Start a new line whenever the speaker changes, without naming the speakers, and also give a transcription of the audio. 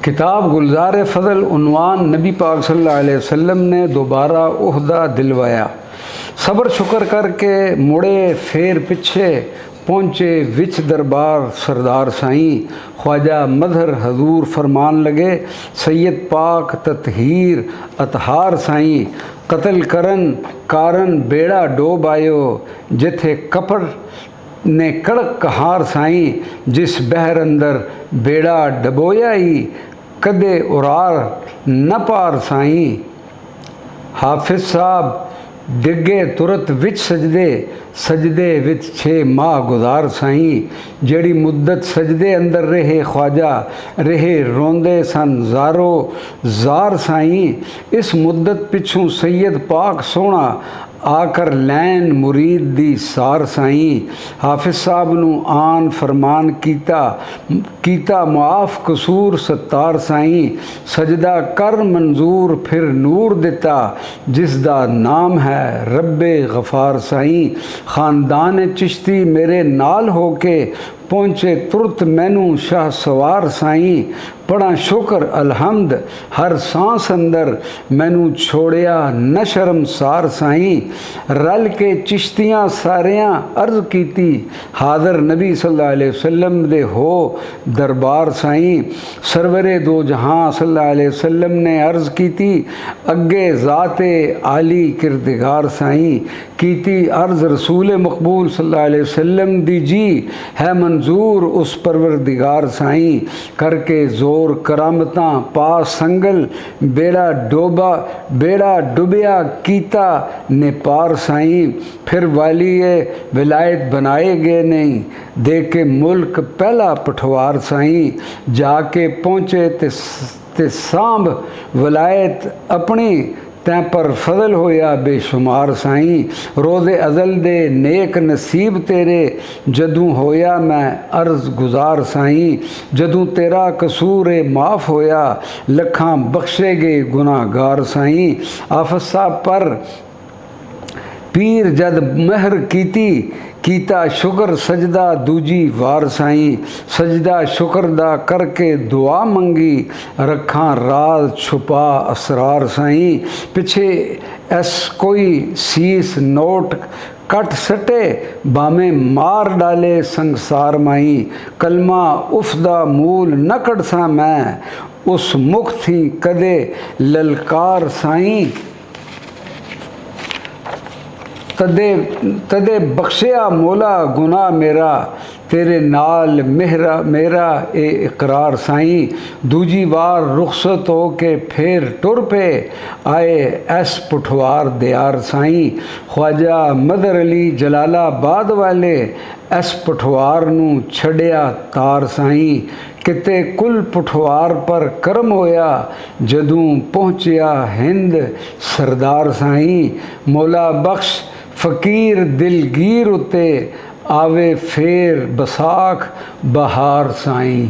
किताब गुलजार फ़ज़ल उन्वान नबी पाक सल्लल्लाहु अलैहि वसल्लम ने दोबारा उहदा दिलवाया। सब्र शुक्र करके मुड़े फेर पिछे पहुँचे विच दरबार सरदार साईं। ख्वाजा मजहर हजूर फरमान लगे सैयद पाक ततहीर अतहार साईं। कत्ल करन कारण बेड़ा डोब आयो जिथे कपड़ ने कड़क कहार साईं। जिस बहर अंदर बेड़ा डबोया ही कदे उरार न पार साईं। हाफिज साहब डिगे तुरत विच सजदे विच 6 माह गुजार साईं। जड़ी मुद्दत सजदे अंदर रहे ख्वाजा रहे रोंदे सन ज़ारो ज़ार साईं। इस मुद्दत पिछों सैयद पाक सोना आकर लैन मुरीद दी सार साईं। हाफिज साहब नू आन फरमान कीता मुआफ़ कसूर सत्तार साईं। सजदा कर मंजूर फिर नूर दिता जिसदा नाम है रब्बे गफ़ार साईं। ख़ानदान चिश्ती मेरे नाल होके पहुँचे तुरत मैनू शाह सवार साईं। बड़ा शुक्र अलहमद हर सांस अंदर मैनू छोड़िया न शर्मसार साईं। रल के चिश्तियाँ सारियाँ अर्ज़ कीती हाज़र नबी सल्लल्लाहु अलैहि वसल्लम दे हो दरबार साईं। सरवरे दो जहां सल्लल्लाहु अलैहि वसल्लम ने अर्ज़ कीती अगे ज़ाते आली किरदगार साईं। कीती अर्ज़ रसूल मकबूल सल्लल्लाहु अलैहि वसल्लम दी जी है मंजूर उस परवरदिगार साईं। करके जोर करामतां पा संगल बेड़ा डुबिया कीता ने पार साईं। फिर वालिए विलायत बनाए गए नहीं दे के मुल्क पहला पठवार साईं। जाके पहुँचे ते सांभ विलायत अपनी तैं पर फजल होया बेशुमार साईं। रोज़े अज़ल दे नेक नसीब तेरे जदूं होया मैं अर्ज़ गुजार साईं। जदूं तेरा कसूर माफ़ होया लखां बख्शे गए गुनाहगार साईं। हाफिज साहब पर पीर जद महर कीता शुक्र सजदा दूजी वार साईं। सजदा शुक्र दा करके दुआ मंगी रखां राज छुपा असरार साईं। पिछे ऐस कोई सीस नोट कट सटे बामे मार डाले संसार माई। कलमा उफदा मूल न कड़सा मैं उस मुख थी कदे ललकार साईं। तदे बख्शिया मौला गुनाह मेरा तेरे नाल मेरा ए इकरार साईं। दूजी बार रुखसत हो के फिर टुर पे आए ऐस पुठवार दियार साईं। ख्वाजा मदर अली जलालाबाद वाले ऐस पुठवार नू छड़िया तार साईं। किते कुल पुठवार पर करम होया जदूं पहुँचिया हिंद सरदार साईं। मौला बख्श फ़कीर दिलगीर उते आवे फेर बसाख बहार साईं।